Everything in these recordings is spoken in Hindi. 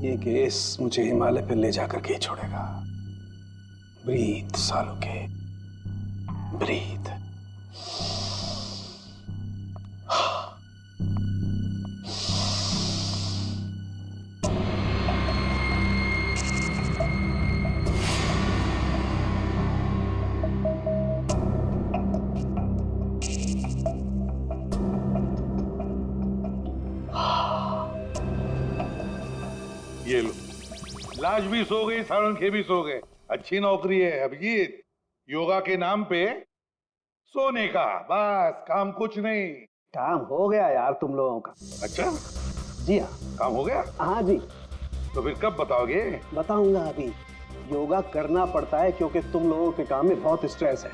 ये केस मुझे हिमालय पे ले जाकर के ही छोड़ेगा। ब्रीथ सालों के, ब्रीथ। ये लो, लाश भी सो गई, साळुंखे भी सो गए। अच्छी नौकरी है अभिजीत, योगा के नाम पे सोने का, बस काम कुछ नहीं। काम हो गया यार तुम लोगों का। अच्छा, जी हाँ। काम हो गया? हाँ जी। तो फिर कब बताओगे? बताऊंगा अभी। योगा करना पड़ता है क्योंकि तुम लोगों के काम में बहुत स्ट्रेस है।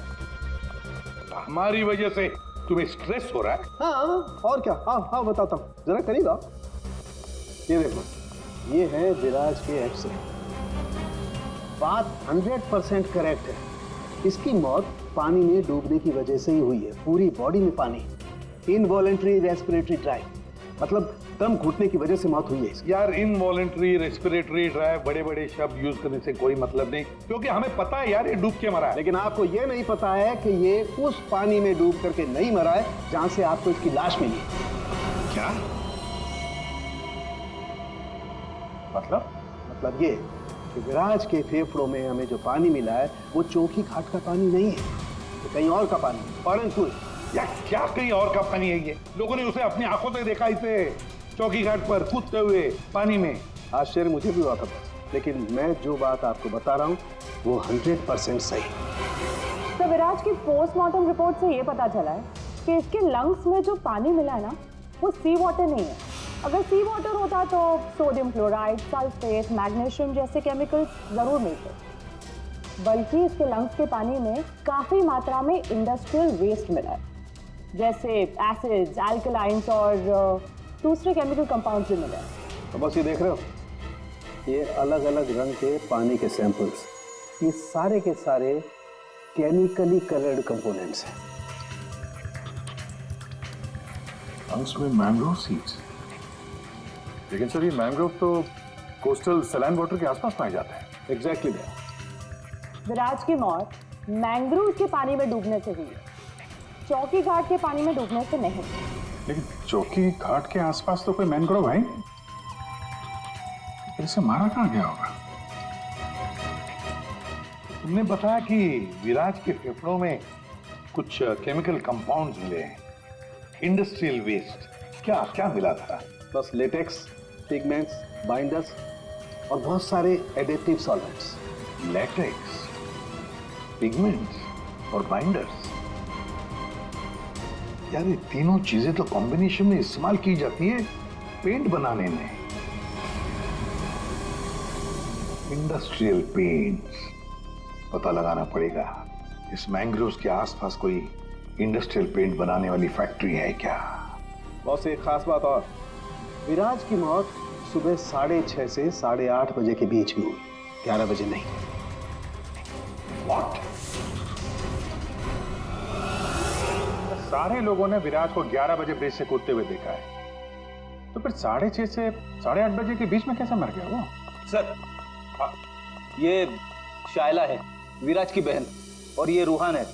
हमारी वजह से तुम्हें स्ट्रेस हो रहा है? हाँ, और क्या। हाँ हाँ बताता हूँ, जरा करीब आओ। ये देखो, ये है विराज के एक्स-रे। बात 100% करेक्ट है। इसकी मौत पानी में डूबने की वजह से ही हुई है। पूरी बॉडी में पानी, इनवॉलेंट्री रेस्पिरेटरी ड्राइव, मतलब दम घुटने की वजह से मौत हुई है इसकी। यार, इनवॉलेंट्री रेस्पिरेटरी ड्राइव बड़े बड़े शब्द यूज करने से कोई मतलब नहीं, क्योंकि हमें पता है यार ये डूब के मरा है। लेकिन आपको ये नहीं पता है कि ये उस पानी में डूब करके नहीं मरा है जहां से आपको इसकी लाश मिली। क्या मतलब ये कि विराज के फेफड़ों में हमें जो पानी मिला है वो चौकी घाट का पानी नहीं है, तो कहीं और का पानी, परंतु यार क्या कहीं और का पानी है? ये लोगों ने उसे अपनी आंखों से देखा, इसे चौकी घाट पर कूदते हुए पानी में। आश्चर्य मुझे भी हुआ था, लेकिन मैं जो बात आपको बता रहा हूँ वो 100% सही। तो विराज की पोस्टमार्टम रिपोर्ट से ये पता चला है कि इसके लंग्स में जो पानी मिला है ना, वो सी वाटर नहीं है। अगर सी वाटर होता तो सोडियम क्लोराइड, सल्फेट, मैग्नीशियम जैसे केमिकल्स जरूर मिलते, बल्कि इसके लंग्स के पानी में काफी मात्रा में इंडस्ट्रियल वेस्ट मिला है, जैसे एसिड्स, एल्कलाइंस और दूसरे केमिकल कंपाउंड्स भी मिले हैं। तो बस ये देख रहे हो, ये अलग अलग रंग के पानी के सैंपल्स, ये सारे के सारे केमिकली कलर्ड कंपोनेंट्स हैं। लंग्स में मैंग्रोव सीड्स, लेकिन सर ये मैंग्रोव तो कोस्टल सैलाइन वाटर के आसपास पाए जाते हैं। एग्जैक्टली। विराज की मौत मैंग्रोव के पानी में डूबने से हुई है, चौकी घाट के पानी में डूबने से नहीं। लेकिन चौकी घाट के आसपास तो कोई मैंग्रोव है, इसे मारा कहाँ गया होगा? तुमने बताया कि विराज के फेफड़ों में कुछ केमिकल कंपाउंड्स मिले हैं, इंडस्ट्रियल वेस्ट। क्या क्या मिला था? बस लेटेक्स, पिगमेंट्स, बाइंडर्स और बहुत सारे एडिटिव सॉल्वेंट्स। लेटेक्स, पिगमेंट्स और बाइंडर्स, यार ये तीनों चीजें तो कॉम्बिनेशन में इस्तेमाल की जाती है पेंट बनाने में। इंडस्ट्रियल पेंट्स, पता लगाना पड़ेगा इस मैंग्रोव्स के आसपास कोई इंडस्ट्रियल पेंट बनाने वाली फैक्ट्री है क्या? बहुत एक खास बात और, विराज की मौत सुबह 6:30 से 8:30 बजे के बीच में हुई, 11 बजे नहीं। What? सारे लोगों ने विराज को 11 बजे ब्रिज से कूदते हुए देखा है, तो फिर 6:30 से 8:30 बजे के बीच में कैसे मर गया वो? सर, ये शायला है, विराज की बहन, और ये रूहान है,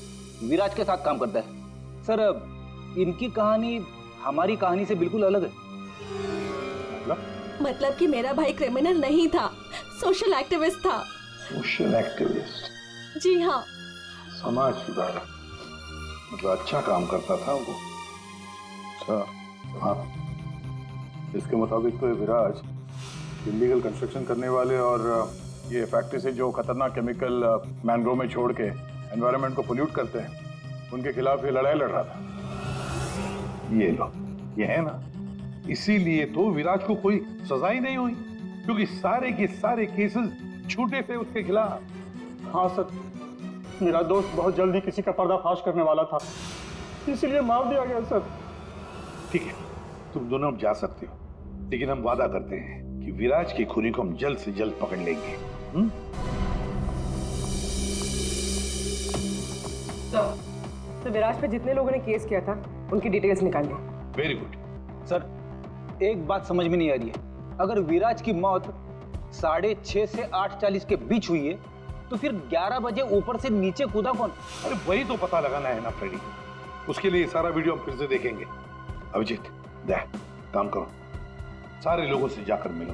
विराज के साथ काम करता है। सर, इनकी कहानी हमारी कहानी से बिल्कुल अलग है। मतलब कि मेरा भाई क्रिमिनल नहीं था, सोशल एक्टिविस्ट था। Social activist? जी हाँ। समाज सुधारक, मतलब अच्छा काम करता था वो। अच्छा, हाँ। इसके मुताबिक तो ये विराज इलीगल कंस्ट्रक्शन करने वाले और ये फैक्ट्री से जो खतरनाक केमिकल मैंग्रोव में छोड़ के एनवायरनमेंट को पोल्यूट करते हैं, उनके खिलाफ ये लड़ाई लड़ रहा था। ये लो, ये है ना, इसीलिए तो विराज को कोई सजा ही नहीं हुई, क्योंकि सारे के सारे केसेस छूटे थे उसके खिलाफ। हाँ सर, मेरा दोस्त बहुत जल्दी किसी का पर्दाफाश करने वाला था, इसीलिए मार दिया गया सर। ठीक है, तुम दोनों अब जा सकते हो, लेकिन हम वादा करते हैं कि विराज के खूनी को हम जल्द से जल्द पकड़ लेंगे। तो विराज पे जितने लोगों ने केस किया था उनकी डिटेल्स निकाल ली। Very good. सर, एक बात समझ में नहीं आ रही है, अगर विराज की मौत 6:30 से 8:40 के बीच हुई है, तो फिर 11 बजे ऊपर से नीचे कूदा कौन? अरे वही तो पता लगाना है ना फ्रेडी। उसके लिए सारा वीडियो हम फिर से देखेंगे। अभिजीत, दे काम करो, सारे लोगों से जाकर मिलो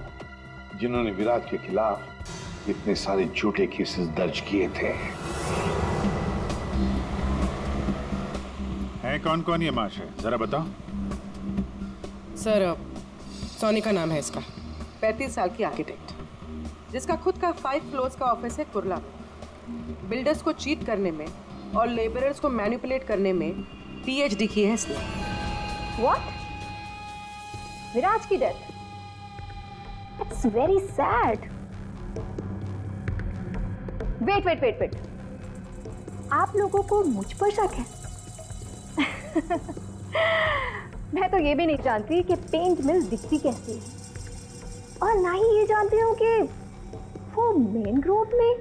जिन्होंने विराज के खिलाफ इतने सारे झूठे केसेस दर्ज किए थे। है कौन कौन ये महाशय, जरा बताओ। सर, सोनी का नाम है इसका, 35 साल की आर्किटेक्ट, जिसका खुद का 5 फ्लोर्स का ऑफिस है कुर्ला में। बिल्डर्स को चीट करने में और लेबरर्स को मैनिपुलेट करने में PhD की है इसने। What? विराज की death? It's very sad. Wait. आप लोगों को मुझ पर शक है? मैं तो ये भी नहीं जानती कि पेंट मिल दिखती कैसी है, और ना ही ये जानती हूँ कि वो मैनग्रोव में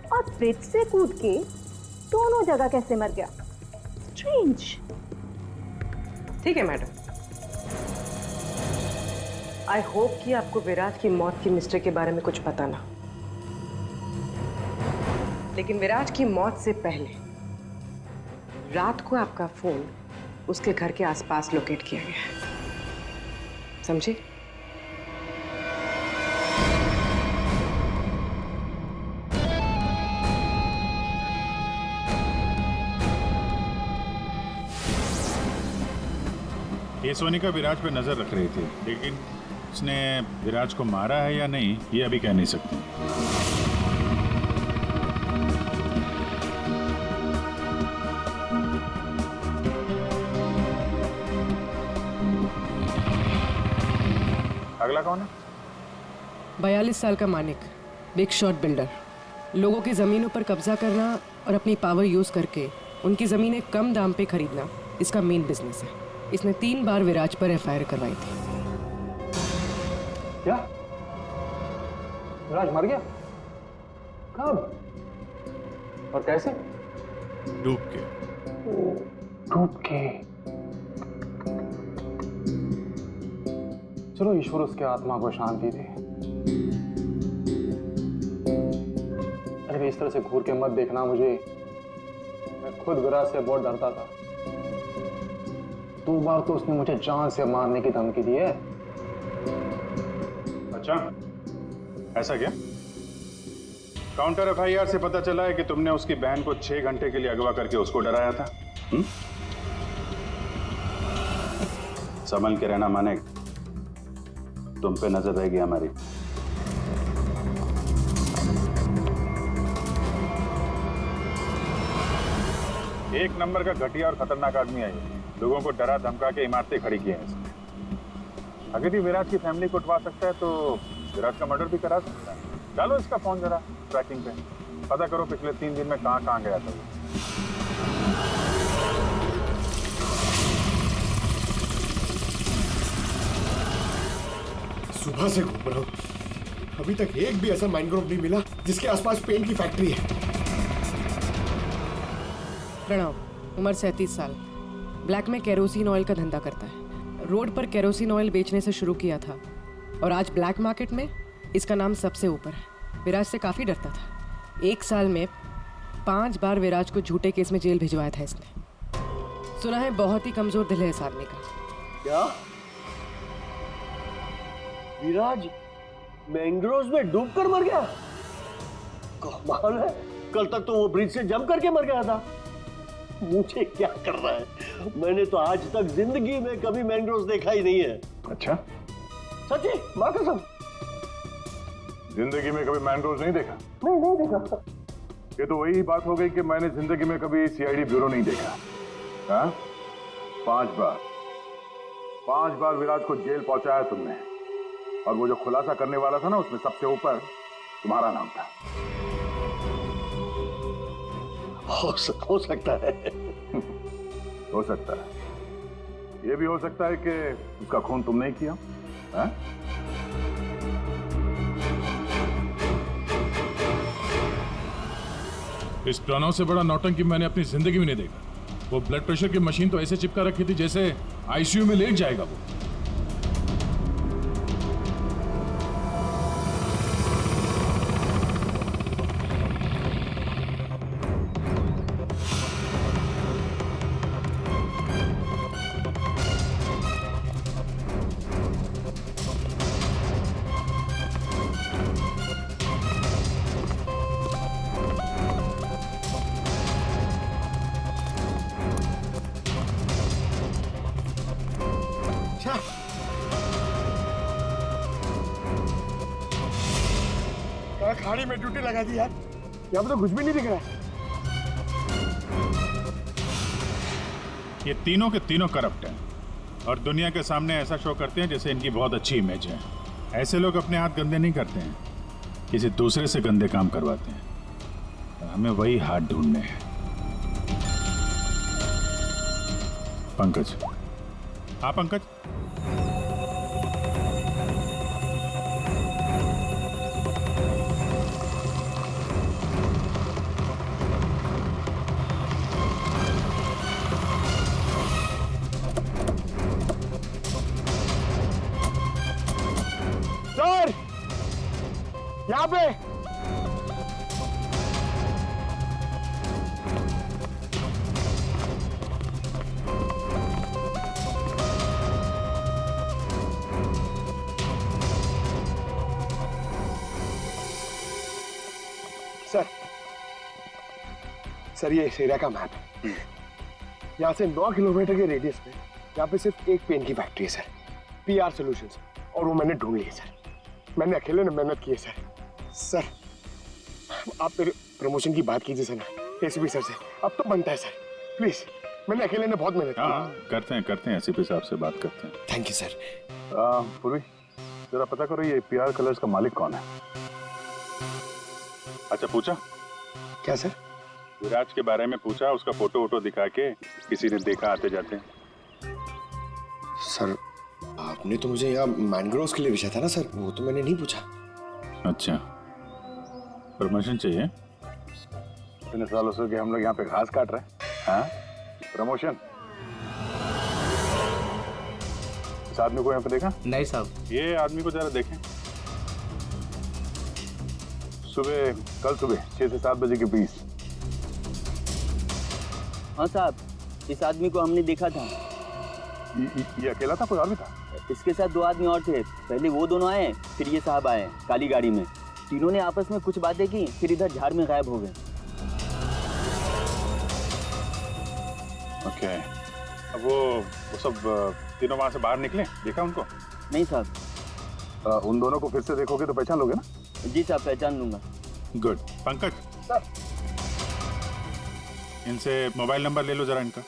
और ब्रिज से कूद के दोनों जगह कैसे मर गया। स्ट्रेंज। ठीक है मैडम, आई होप कि आपको विराज की मौत की मिस्ट्री के बारे में कुछ पता ना, लेकिन विराज की मौत से पहले रात को आपका फोन उसके घर के आसपास लोकेट किया गया है, समझे? ये सोनिका विराज पे नजर रख रही थी, लेकिन उसने विराज को मारा है या नहीं ये अभी कह नहीं सकती। अगला कौन है? 42 साल का मानिक, बिग शॉट बिल्डर। लोगों की जमीनों पर कब्जा करना और अपनी पावर यूज करके उनकी जमीनें कम दाम पे खरीदना इसका मेन बिजनेस है। इसने 3 बार विराज पर FIR करवाई थी। क्या? विराज मर गया? कब और कैसे? डूब के। डूब के? चलो ईश्वर उसके आत्मा को शांति दे। अरे इस तरह से घूर के मत देखना मुझे, मैं खुद विराज से बहुत डरता था। 2 बार तो उसने मुझे जान से मारने की धमकी दी है। अच्छा, ऐसा क्या? काउंटर FIR से पता चला है कि तुमने उसकी बहन को 6 घंटे के लिए अगवा करके उसको डराया था। संभल के रहना मानिक, तुम पे नजर रहेगी हमारी। एक नंबर का घटिया और खतरनाक आदमी है ये। लोगों को डरा धमका के इमारतें खड़ी की हैं इसने। अगर ये विराज की फैमिली को उठवा सकता है तो विराज का मर्डर भी करा सकता है। डालो इसका फोन जरा ट्रैकिंग पे, पता करो पिछले 3 दिन में कहां गया था वो। सुबह से घूम रहा हूं, अभी तक एक भी ऐसा मैनग्रोव नहीं मिला जिसके आसपास पेंट की फैक्ट्री है। प्रणव, उम्र 37 साल, ब्लैक में केरोसिन ऑयल का धंधा करता है। रोड पर केरोसिन ऑयल बेचने से शुरू किया था और आज ब्लैक मार्केट में इसका नाम सबसे ऊपर है। विराज से काफ़ी डरता था। 1 साल में 5 बार विराज को झूठे केस में जेल भिजवाया था इसने। सुना है बहुत ही कमजोर दिल है इस आदमी का। क्या? विराज मैंग्रोव्स में डूबकर मर गया? कमाल है, कल तक तो वो ब्रिज से जंप करके मर गया था। मुझे क्या कर रहा है? मैंने तो आज तक जिंदगी में कभी मैंग्रोव्स देखा ही नहीं है। अच्छा, सच्ची मां कसम। जिंदगी में कभी मैंग्रोव्स नहीं देखा? नहीं देखा। ये तो वही बात हो गई कि मैंने जिंदगी में कभी CID ब्यूरो नहीं देखा। हाँ? 5 बार विराज को जेल पहुंचाया तुमने, और वो जो खुलासा करने वाला था ना उसमें सबसे ऊपर तुम्हारा नाम था। हो सकता है। हो सकता है। ये भी हो सकता है कि उसका खून तुमने ही किया। हाँ? इस प्रणव से बड़ा नौटंकी मैंने अपनी जिंदगी में नहीं देखा। वो ब्लड प्रेशर की मशीन तो ऐसे चिपका रखी थी जैसे ICU में लेट जाएगा वो। खाड़ी में ड्यूटी लगा दी यार, यहाँ पे तो कुछ भी नहीं दिख रहा है। ये तीनों के तीनों करप्ट हैं और दुनिया के सामने ऐसा शो करते हैं जैसे इनकी बहुत अच्छी इमेज है। ऐसे लोग अपने हाथ गंदे नहीं करते हैं, किसी दूसरे से गंदे काम करवाते हैं। हमें वही हाथ ढूंढने हैं। पंकज, हाँ पंकज, सर यहाँ पे सर ये इस एरिया का मैप है। यहाँ से 9 किलोमीटर के रेडियस में यहाँ पे सिर्फ एक पेन की फैक्ट्री है सर, PR सॉल्यूशंस, और वो मैंने ढूंढ ली है सर। मैंने अकेले ने मेहनत की है सर। सर आप मेरे प्रमोशन की बात कीजिए सर ना एसीपी सर से, अब तो बनता है सर, प्लीज। मैंने अकेले ने बहुत मेहनत की। करते हैं एसीपी साहब से बात करते हैं। Thank you sir. पूर्वी जरा पता करो ये PR कलर्स का मालिक कौन है। अच्छा पूछा क्या सर? विराज के बारे में पूछा, उसका फोटो वोटो दिखा के किसी ने देखा आते जाते? सर आपने तो मुझे यहाँ मैनग्रोव्स के लिए पूछा था ना सर, वो तो मैंने नहीं पूछा। अच्छा, प्रमोशन चाहिए? इतने सालों से कि हम लोग यहाँ पे घास काट रहे हैं। हाँ, प्रमोशन? इस आदमी को यहाँ पे देखा? नहीं साहब। ये आदमी को जरा देखें। कल सुबह 6 से 7 बजे के बीच। हाँ साहब, इस आदमी को हमने देखा था। ये अकेला था, कोई और भी था? इसके साथ 2 आदमी और थे। पहले वो दोनों आए, फिर ये साहब आए काली गाड़ी में। तीनों ने आपस में कुछ बातें की, फिर इधर झाड़ में गायब हो गए। ओके, अब वो सब तीनों वहां से बाहर निकले, देखा उनको? नहीं साहब। उन दोनों को फिर से देखोगे तो पहचान लोगे ना? जी साहब, पहचान लूंगा। गुड। पंकज सर, इनसे मोबाइल नंबर ले लो जरा इनका।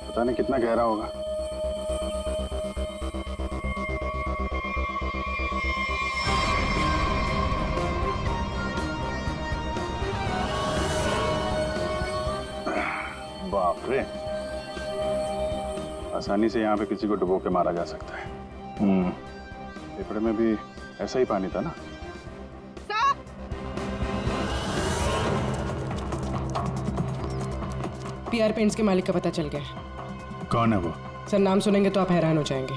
पता नहीं कितना गहरा होगा। बाप रे, आसानी से यहाँ पे किसी को डुबो के मारा जा सकता है। पेपर में भी ऐसा ही पानी था ना? PR पेंट्स के मालिक का पता चल गया है। कौन है वो? सर नाम सुनेंगे तो आप हैरान हो जाएंगे।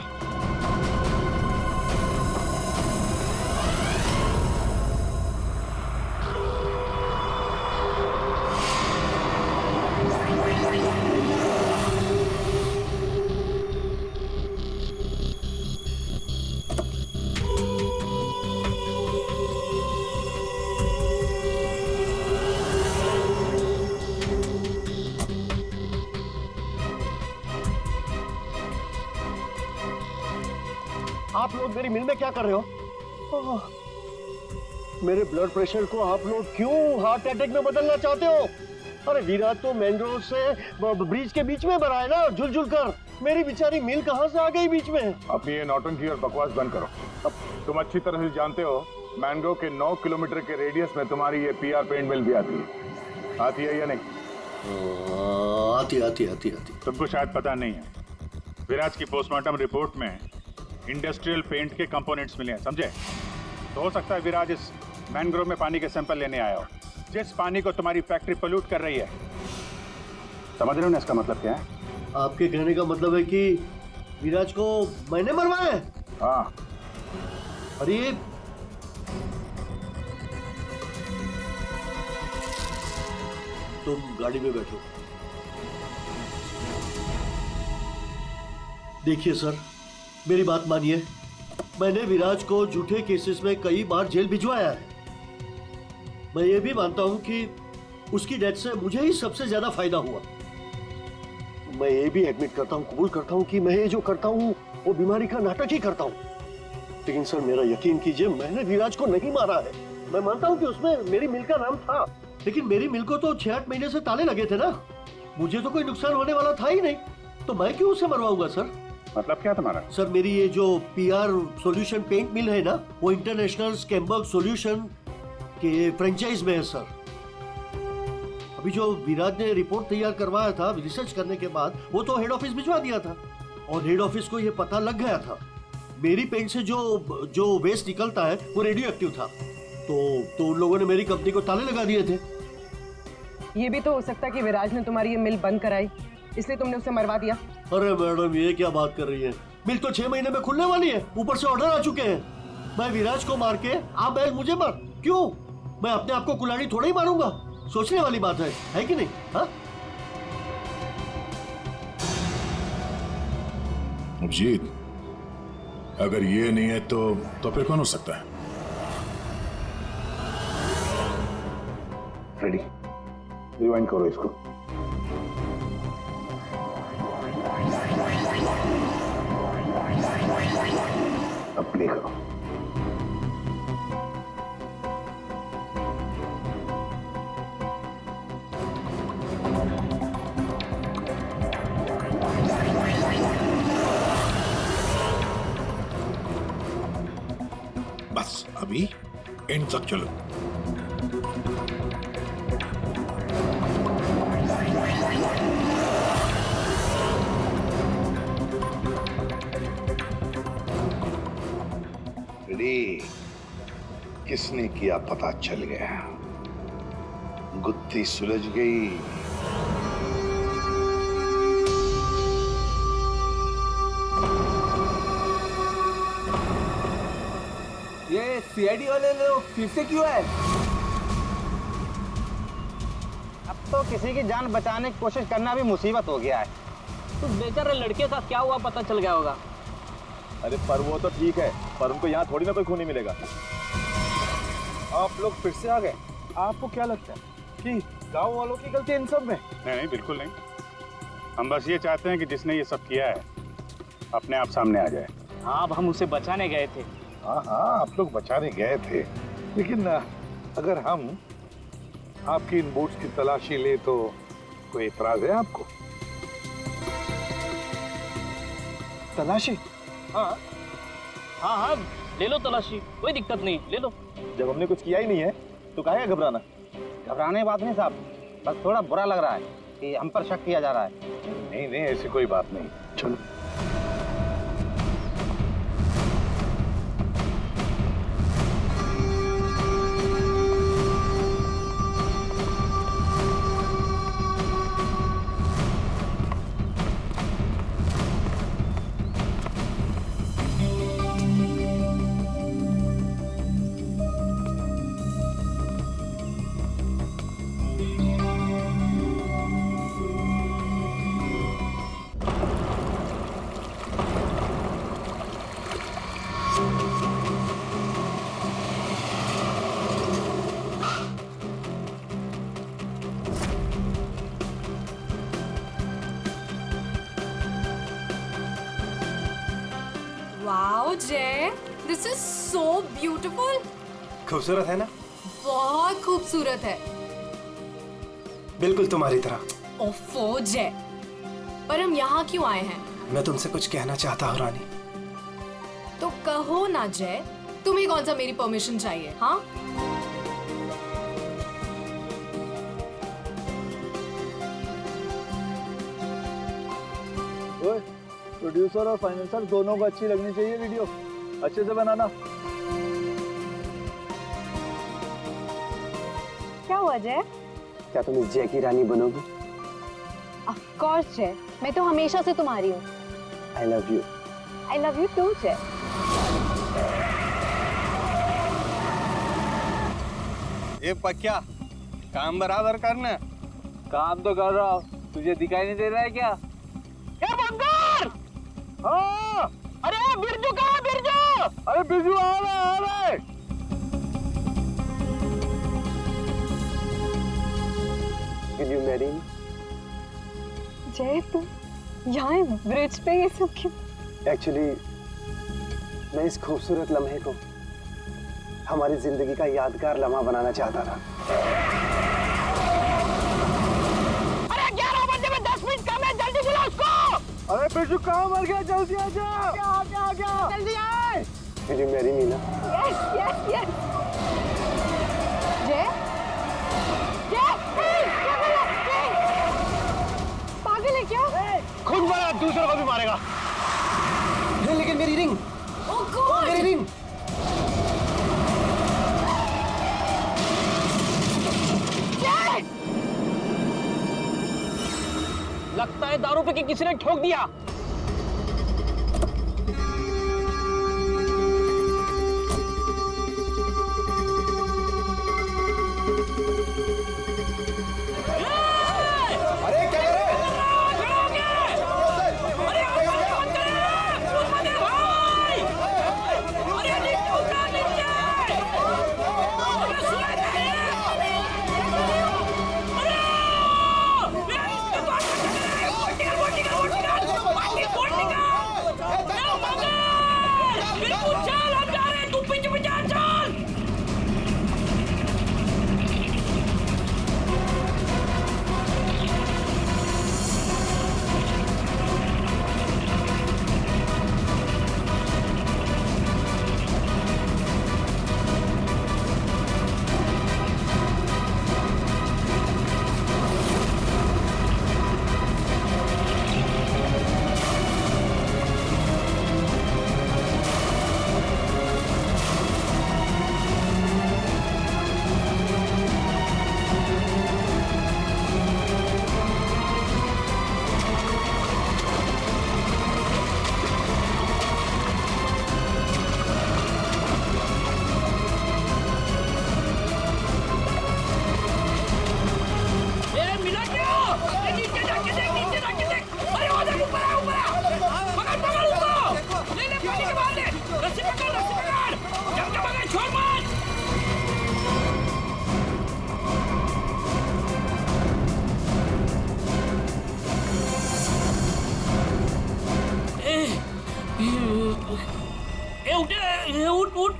आप लोग मेरी मिल में क्या कर रहे हो? मेरे ब्लड प्रेशर को आप लोग क्यों हार्ट अटैक में बदलना चाहते हो? अरे विराज तो मैंग्रोव से ब्रिज के बीच में बना है ना, झुल कर। मेरी बेचारी मिल कहां से आ गई बीच में? अपनी ये नौटंकी और बकवास बंद करो। अब तुम अच्छी तरह से जानते हो मैंग्रोव के 9 किलोमीटर के रेडियस में तुम्हारी ये पीआर पेंट मिल भी आती है या नहीं? आती। तुमको शायद पता नहीं है, विराज की पोस्टमार्टम रिपोर्ट में इंडस्ट्रियल पेंट के कंपोनेंट्स मिले हैं, समझे? तो हो सकता है विराज इस मैंग्रोव में पानी के सैंपल लेने आया हो, जिस पानी को तुम्हारी फैक्ट्री पोल्यूट कर रही है। समझ रहे हो ना इसका मतलब क्या है? आपके कहने का मतलब है कि विराज को मैंने मरवाया है? हाँ। अरे तुम गाड़ी में बैठो। देखिए सर, मेरी बात मानिए, मैंने विराज को झूठे केसेस में कई बार जेल भिजवाया है। मैं ये भी मानता हूं कि उसकी डेथ से मुझे ही सबसे ज्यादा फायदा हुआ। मैं ये भी एडमिट करता हूं, कबूल करता हूं कि मैं ये जो करता हूं वो बीमारी का नाटक ही करता हूं। लेकिन सर मेरा यकीन कीजिए, मैंने विराज को नहीं मारा है। मैं मानता हूं कि उसमें मेरी मिल का नाम था, लेकिन मेरी मिल को तो 6-8 महीने से ताले लगे थे ना। मुझे तो कोई नुकसान होने वाला था ही नहीं, तो मैं क्यों उसे मरवाऊंगा सर? मतलब क्या तुम्हारा? सर मेरी ये जो पीआर सॉल्यूशन पेंट मिल है ना, वो इंटरनेशनल स्कैम्बर्ग सॉल्यूशन के फ्रेंचाइज में है सर। अभी जो विराज ने रिपोर्ट तैयार करवाया था रिसर्च करने के बाद, वो तो हेड ऑफिस भिजवा दिया था और हेड ऑफिस को ये पता लग गया था मेरी पेंट से जो वेस्ट निकलता है वो रेडियो एक्टिव था। तो उन लोगों ने मेरी कंपनी को ताले लगा दिए थे। ये भी तो हो सकता है कि विराज ने तुम्हारी ये मिल बंद कराई, इसलिए तुमने उसे मरवा दिया। अरे मैडम ये क्या बात कर रही है? मिल तो 6 महीने में खुलने वाली है, ऊपर से ऑर्डर आ चुके हैं। मैं विराज को मार के आप बैल मुझे मार, क्यों? मैं अपने आप को कुल्हाड़ी थोड़ा ही मारूंगा। सोचने वाली बात है कि नहीं? हाँ अभिजीत, अगर ये नहीं है तो फिर कौन हो सकता है? रेडी, रिवाइंड करो इसको। अब प्ले करो। बस अभी एंड तक चलो। किसने किया पता चल गया, गुत्थी सुलझ गई। ये सीआईडी वाले लोग फिर से क्यों आए? अब तो किसी की जान बचाने की कोशिश करना भी मुसीबत हो गया है। उस बेचारे लड़के का क्या हुआ पता चल गया होगा। अरे पर वो तो ठीक है, पर उनको यहाँ थोड़ी ना कोई खूनी मिलेगा। आप लोग फिर से आ गए। आपको क्या लगता है कि गांव वालों की गलती इन सब में? नहीं, बिल्कुल नहीं। हम बस ये चाहते हैं कि जिसने ये सब किया है अपने आप सामने आ जाए। हाँ, अब हम उसे बचाने गए थे। हाँ, आप लोग बचाने गए थे, लेकिन अगर हम आपकी इन बूट्स की तलाशी ले तो कोई इतराज है आपको? तलाशी? हाँ, ले लो तलाशी, कोई दिक्कत नहीं, ले लो। जब हमने कुछ किया ही नहीं है तो काहे घबराना? घबराने बात नहीं साहब, बस थोड़ा बुरा लग रहा है कि हम पर शक किया जा रहा है। नहीं, ऐसी कोई बात नहीं। चलो। जय, दिस इज सो ब्यूटीफुल। खूबसूरत है ना? बहुत खूबसूरत है। बिल्कुल तुम्हारी तरह। ओफो जय, पर हम यहाँ क्यों आए हैं? मैं तुमसे कुछ कहना चाहता हूँ रानी। तो कहो ना जय, तुम्हें कौन सा मेरी परमिशन चाहिए? हाँ, प्रोड्यूसर और फाइनेंसर दोनों को अच्छी लगनी चाहिए वीडियो, अच्छे से बनाना। क्या हुआ जय? क्या तुम इस जय की रानी बनोगी? ऑफ कोर्स जय, मैं तो हमेशा से तुम्हारी हूँ। I love you. I love you too Jay. ये पक्या काम बराबर करना। काम तो कर रहा हूँ, तुझे दिखाई नहीं दे रहा है क्या? ए बंगार! हाँ! अरे बिरजू कहाँ है बिरजू? अरे बिरजू आ रहा है। Will you marry me? जय तुम यहाँ ब्रिज पे ये सब क्यों? Actually, मैं इस खूबसूरत लम्हे को हमारी जिंदगी का यादगार लम्हा बनाना चाहता था। अरे 11 बजे में 10 मिनट कम है, जल्दी बुला उसको। अरे बिरजू कहाँ मर गया? जल्दी आ जा। क्या? जल्दी आए। Will you marry me ना? Yes, yes, yes. जय? पागल है क्या? खुद मारा, दूसरों को भी मारेगा। लेकिन मेरी रिंग। ओह गॉड! मेरी रिंग। लगता है दारू पे किसी ने ठोक दिया। अरे क्या कर रहे हैं?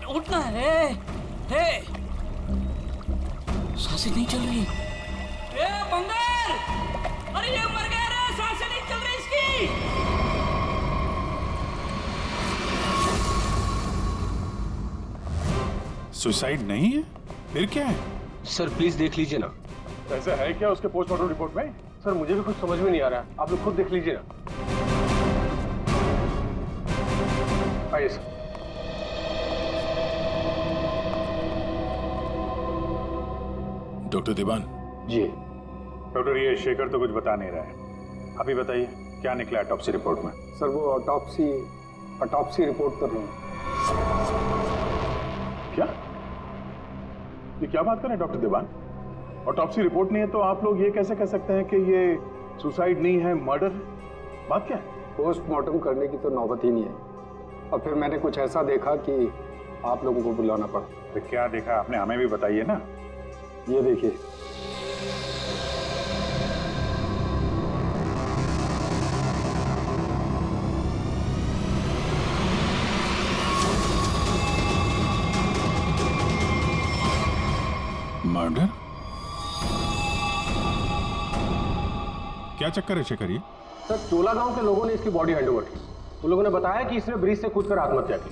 उठना है। सांसें नहीं चल रही। ए बंगार! अरे ये मर गया रे, सांसें नहीं चल रही इसकी। सुसाइड नहीं है, फिर क्या है? सर प्लीज देख लीजिए ना। ऐसा है क्या उसके पोस्टमार्टम रिपोर्ट में? सर मुझे भी कुछ समझ में नहीं आ रहा है, आप लोग खुद देख लीजिए ना। आइए सर। डॉक्टर दीवान जी। डॉक्टर, ये शेखर तो कुछ बता नहीं रहा है, आप ही बताइए क्या निकला ऑटोप्सी रिपोर्ट में? सर वो ऑटोप्सी रिपोर्ट कर रही है। क्या? ये क्या बात कर रहे हैं डॉक्टर दीवान? ऑटोप्सी रिपोर्ट नहीं है तो आप लोग ये कैसे कह सकते हैं कि ये सुसाइड नहीं है, मर्डर? बात क्या है? पोस्टमार्टम करने की तो नौबत ही नहीं है, और फिर मैंने कुछ ऐसा देखा कि आप लोगों को बुलाना पड़ा। तो क्या देखा आपने, हमें भी बताइए ना। ये देखिए। क्या चक्कर है शेखर ये? सर, चोला गांव के लोगों ने इसकी बॉडी हैंडओवर की। उन लोगों ने बताया कि इसने ब्रिज से कूदकर आत्महत्या की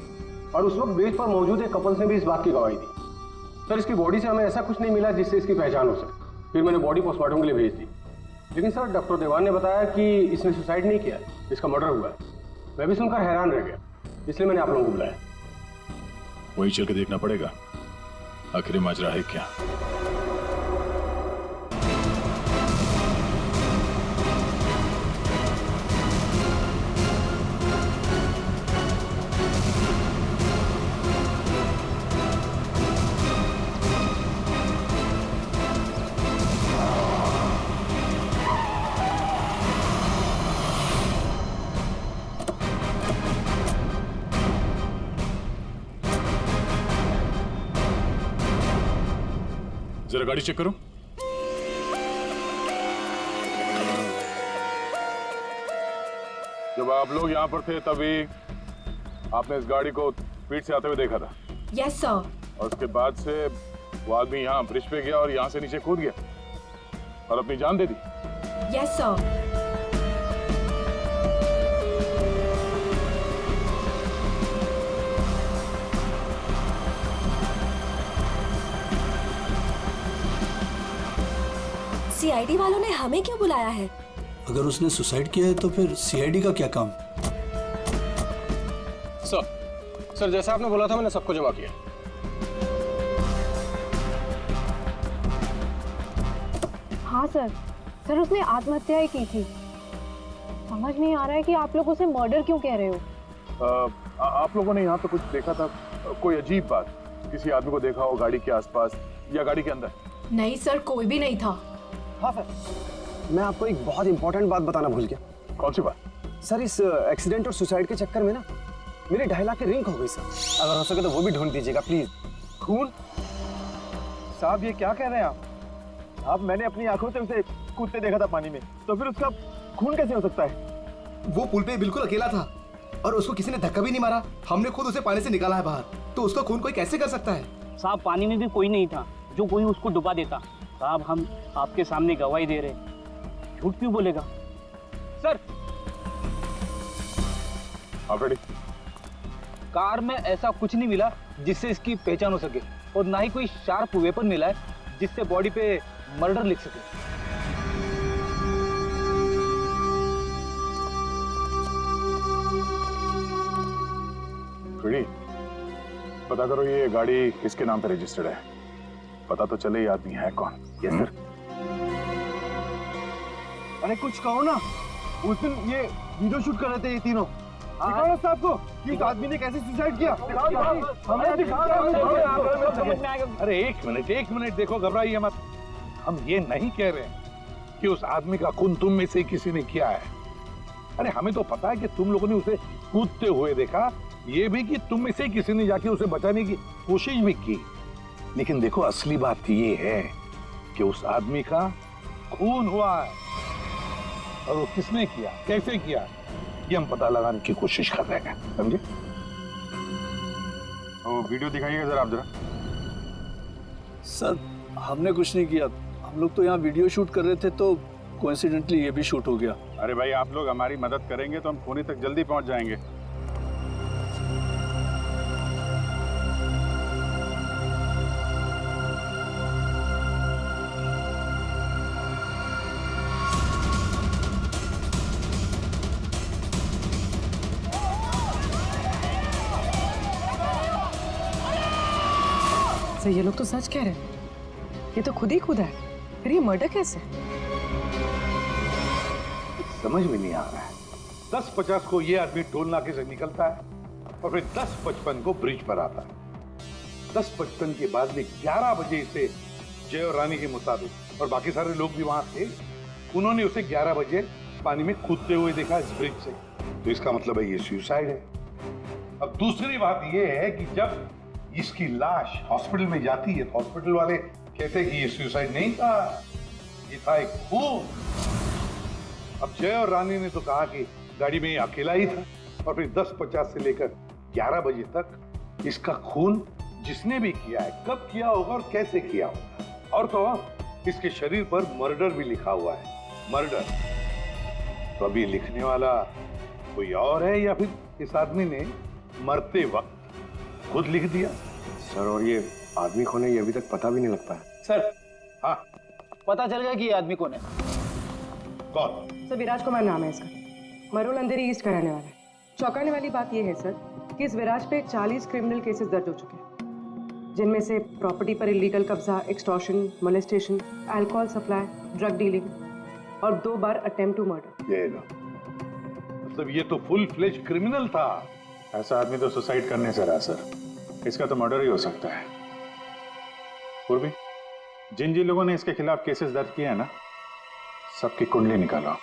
और उस वक्त ब्रिज पर मौजूद एक कपल्स ने भी इस बात की गवाही दी। सर, इसकी बॉडी से हमें ऐसा कुछ नहीं मिला जिससे इसकी पहचान हो सके। फिर मैंने बॉडी पोस्टमार्टम के लिए भेज दी, लेकिन सर डॉक्टर देवान ने बताया कि इसने सुसाइड नहीं किया, इसका मर्डर हुआ है। मैं भी सुनकर हैरान रह गया, इसलिए मैंने आप लोगों को बुलाया। वही चल के देखना पड़ेगा आखिर माजरा है क्या। जरा गाड़ी चेक करो। जब आप लोग यहाँ पर थे तभी आपने इस गाड़ी को स्पीड से आते हुए देखा था? Yes sir. और उसके बाद से वो आदमी यहाँ ब्रिज पे गया और यहाँ से नीचे कूद गया और अपनी जान दे दी? Yes sir. सीआईडी वालों ने हमें क्यों बुलाया है? अगर उसने सुसाइड किया है तो फिर सीआईडी का क्या काम? सर जैसा आपने बोला था मैंने सबको जमा किया। हाँ सर, सर उसने आत्महत्या ही की थी। समझ नहीं आ रहा है कि आप लोग उसे मर्डर क्यों कह रहे हो। आप लोगों ने यहाँ पे कुछ देखा था? कोई अजीब बात, किसी आदमी को देखा हो गाड़ी के आसपास या गाड़ी के अंदर? नहीं सर, कोई भी नहीं था। हाँ सर, मैं आपको एक बहुत इंपॉर्टेंट बात बताना भूल गया। कौन सी बात? सर, इस एक्सीडेंट और सुसाइड के चक्कर में ना मेरी 2.5 लाख की रिंग हो गई सर। अगर हो सके तो वो भी ढूंढ दीजिएगा प्लीज। खून? साहब ये क्या कह रहे हैं आप? साहब मैंने अपनी आंखों से उसे कूदते देखा था पानी में, तो फिर उसका खून कैसे हो सकता है? वो पुल पे बिल्कुल अकेला था और उसको किसी ने धक्का भी नहीं मारा। हमने खुद उसे पानी से निकाला है बाहर, तो उसका खून कोई कैसे कर सकता है? साहब पानी में भी कोई नहीं था जो कोई उसको डुबा देता। साहब हम आपके सामने गवाही दे रहे, झूठ क्यों बोलेगा? सर, आप रेडी? कार में ऐसा कुछ नहीं मिला जिससे इसकी पहचान हो सके और ना ही कोई शार्प वेपन मिला है जिससे बॉडी पे मर्डर लिख सके। रेडी? पता करो ये गाड़ी किसके नाम पे रजिस्टर्ड है, पता तो चले ये आदमी है कौन। Yes sir. अरे कुछ कहो ना, उस दिन ये वीडियो शूट कर रहे थे ये तीनों। दिखाओ ना साहब को कि उस आदमी ने कैसे सुसाइड किया। हमें दिखाओ। अरे एक मिनट देखो, घबराइए मत। हम ये नहीं कह रहे हैं कि उस आदमी का खून तुम में से किसी ने किया है। अरे हमें तो पता है कि तुम लोगों ने उसे कूदते हुए देखा, ये भी कि तुम में से किसी ने जाके उसे बचाने की कोशिश भी की। लेकिन देखो असली बात ये है कि उस आदमी का खून हुआ है और वो किसने किया, कैसे किया, ये हम पता लगाने की कोशिश कर रहे हैं, समझे? वो वीडियो दिखाइएगा जरा आप जरा। सर हमने कुछ नहीं किया, हम लोग तो यहाँ वीडियो शूट कर रहे थे तो कोइंसिडेंटली ये भी शूट हो गया। अरे भाई आप लोग हमारी मदद करेंगे तो हम खूनी तक जल्दी पहुंच जाएंगे। ये लोग तो सच कह रहे हैं, ये तो खुद ही खुदा है, फिर ये मर्डर कैसे? समझ में नहीं आ रहा है। 10:50 को ये आदमी टोल नाके से निकलता है और फिर 10:55 को ब्रिज पर आता है। 10:55 के बाद में 11 बजे इसे जय और रानी के मुताबिक, और बाकी सारे लोग भी वहां थे, उन्होंने उसे 11 बजे पानी में कूदते हुए देखा इस ब्रिज से। तो इसका मतलब है ये सुसाइड है। अब दूसरी बात ये है कि जब इसकी लाश हॉस्पिटल में जाती है तो हॉस्पिटल वाले कहते हैं कि ये सुसाइड नहीं था, ये था एक खून। अब जय और रानी ने तो कहा कि गाड़ी में अकेला ही था, और फिर 10:50 से लेकर 11 बजे तक इसका खून जिसने भी किया है, कब किया होगा और कैसे किया होगा। और तो इसके शरीर पर मर्डर भी लिखा हुआ है, मर्डर। तो अभी लिखने वाला कोई और है या फिर इस आदमी ने मरते वक्त खुद लिख दिया? सर, और ये आदमी कौन है ये अभी तक पता भी नहीं लग पाया। सर, हाँ पता चल गया कि ये आदमी कौन है। कौन? सर, विराज कुमार नाम है इसका, मरोल अंधेरी ईस्ट का रहने वाला है। चौंकाने वाली बात यह है सर कि इस विराज पे 40 क्रिमिनल केसेस दर्ज हो चुके हैं, जिनमें से प्रॉपर्टी पर इलीगल कब्जा, extortion, molestation, alcohol supply, drug dealing और 2 बार अटेम्प्ट टू मर्डर। ये लो, मतलब ये तो फुल फ्लेज क्रिमिनल था। ऐसा आदमी तो सुसाइड करने से रहा सर, इसका तो मर्डर ही हो सकता है। पूर्वी, जिन जिन लोगों ने इसके खिलाफ केसेस दर्ज किए हैं ना, सबकी कुंडली निकालो।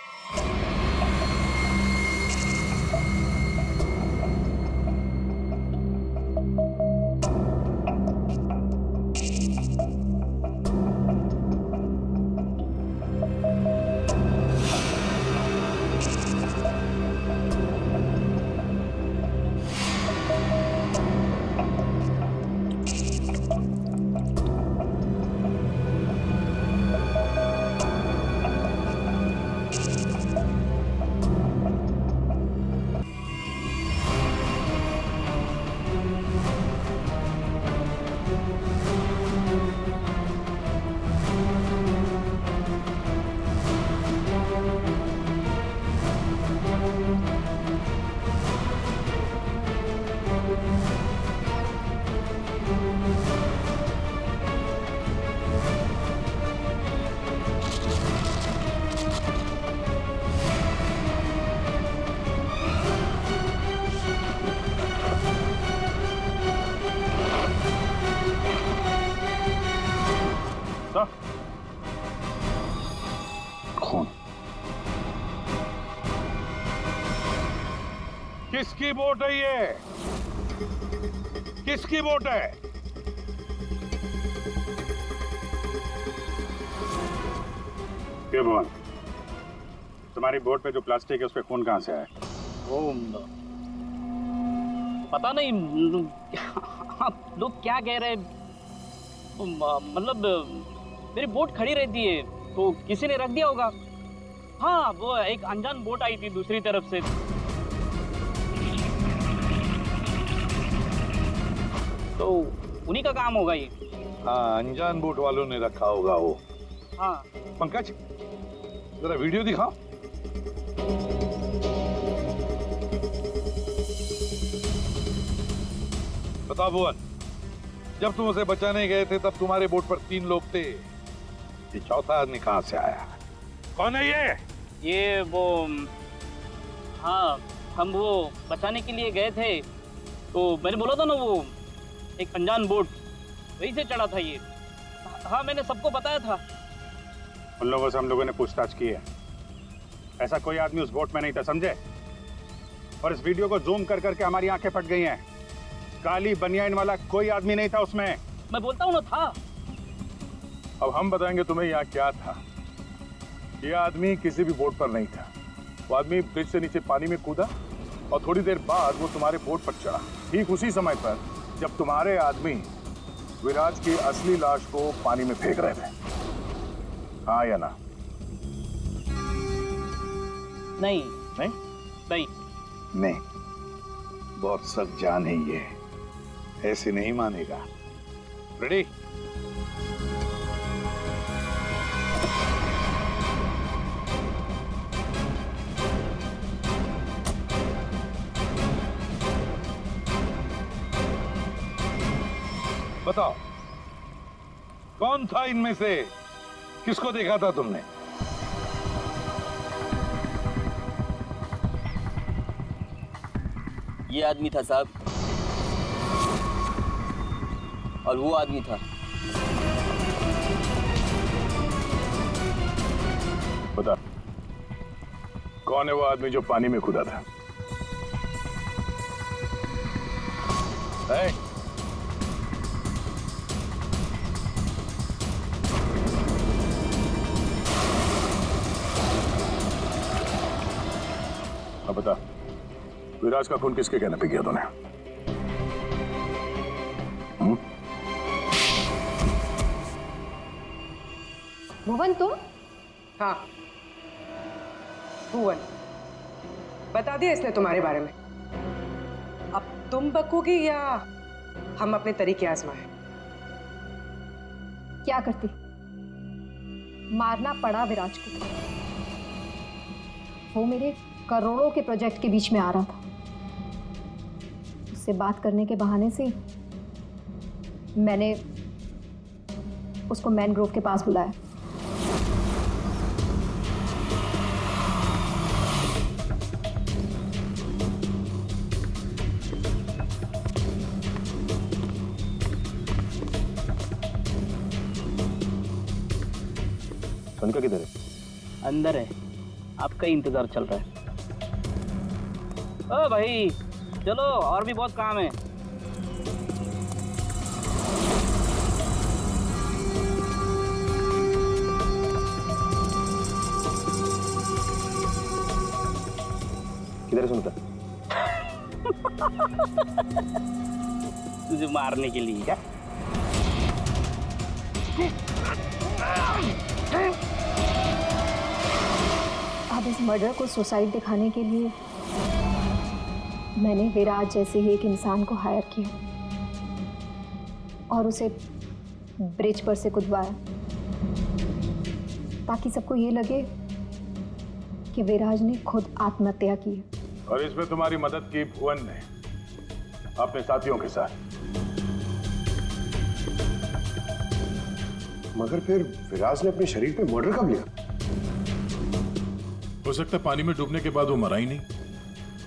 खून किसकी वोट है ये? किसकी वोट है? क्यों भवन, तुम्हारी बोर्ड पे जो प्लास्टिक है उस पे खून कहां से आया? वो पता नहीं आप लोग क्या कह रहे हैं। मतलब मेरी बोट खड़ी रहती है तो किसी ने रख दिया होगा। हाँ, वो एक अनजान बोट आई थी दूसरी तरफ से। तो उन्हीं का काम होगा ये। हाँ, अनजान बोट वालों ने रखा होगा वो। हाँ। पंकज, जरा वीडियो दिखाओ। बताओ भुवन, जब तुम उसे बचाने गए थे तब तुम्हारे बोट पर 3 लोग थे, ये चौथा आदमी कहां से आया? कौन है ये? ये वो, हाँ, हम वो बचाने के लिए गए थे तो मैंने बोला था ना, वो एक अनजान बोट वहीं से चढ़ा था ये। हाँ, मैंने सबको बताया था। उन लोगों से हम लोगों ने पूछताछ की है, ऐसा कोई आदमी उस बोट में नहीं था, समझे? और इस वीडियो को जूम कर करके हमारी आंखें फट गई हैं। काली बनियान वाला कोई आदमी नहीं था उसमें। मैं बोलता हूँ ना, था। अब हम बताएंगे तुम्हें यहाँ क्या था। ये आदमी किसी भी बोट पर नहीं था। वो आदमी ब्रिज से नीचे पानी में कूदा और थोड़ी देर बाद वो तुम्हारे बोट पर चढ़ा, ठीक उसी समय पर जब तुम्हारे आदमी विराज की असली लाश को पानी में फेंक रहे थे। हाँ या ना? नहीं। नहीं? नहीं। नहीं, बहुत सख्त जान है ये, ऐसे नहीं मानेगा। रेडी? बताओ, कौन था इनमें से? किसको देखा था तुमने? ये आदमी था साहब, और वो आदमी था। बता, कौन है वो आदमी जो पानी में कूदा था? है? अब बता, विराज का खून किसके कहने पे किया तूने? भुवन, तुम? हाँ, भुवन, बता दिया इसने तुम्हारे बारे में। अब तुम बकोगी या हम अपने तरीके आजमाएं? क्या करती? मारना पड़ा विराज को। वो मेरे करोड़ों के प्रोजेक्ट के बीच में आ रहा था। उससे बात करने के बहाने से मैंने उसको मैनग्रोव के पास बुलाया। सोनिका किधर है? अंदर है, आपका ही इंतजार चल रहा है। ओ भाई चलो, और भी बहुत काम है। किधर है सोनिका? तुझे मारने के लिए। क्या? अब इस मर्डर को सुसाइड दिखाने के लिए मैंने विराज जैसे ही एक इंसान को हायर किया और उसे ब्रिज पर से कूदवाया, ताकि सबको ये लगे कि विराज ने खुद आत्महत्या की है। और इसमें तुम्हारी मदद की भुवन ने अपने साथियों के साथ। मगर फिर विराज ने अपने शरीर पे मर्डर कब लिया? हो सकता है पानी में डूबने के बाद वो मरा ही नहीं।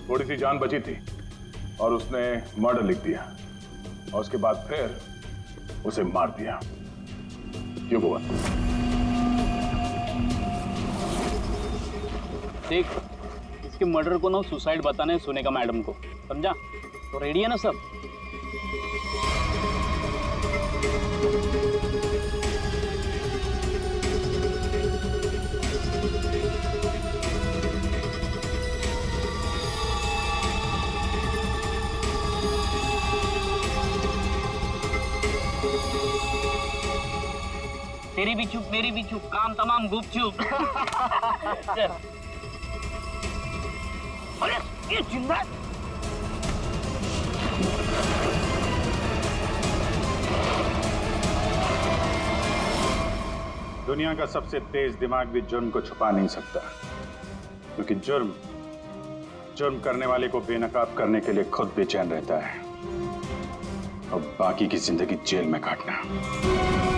थोड़ी सी जान बची थी और उसने मर्डर लिख दिया और उसके बाद फिर उसे मार दिया। क्यों भुवन? देख, इसके मर्डर को ना सुसाइड बताने सुनेगा मैडम को, समझा? तो रेडी है ना सब? तेरी भी चुप, मेरी भी चुप, काम तमाम गुपचुप। चल। अरे ये जिंदा दुनिया का सबसे तेज दिमाग भी जुर्म को छुपा नहीं सकता, क्योंकि जुर्म करने वाले को बेनकाब करने के लिए खुद बेचैन रहता है और बाकी की जिंदगी जेल में काटना।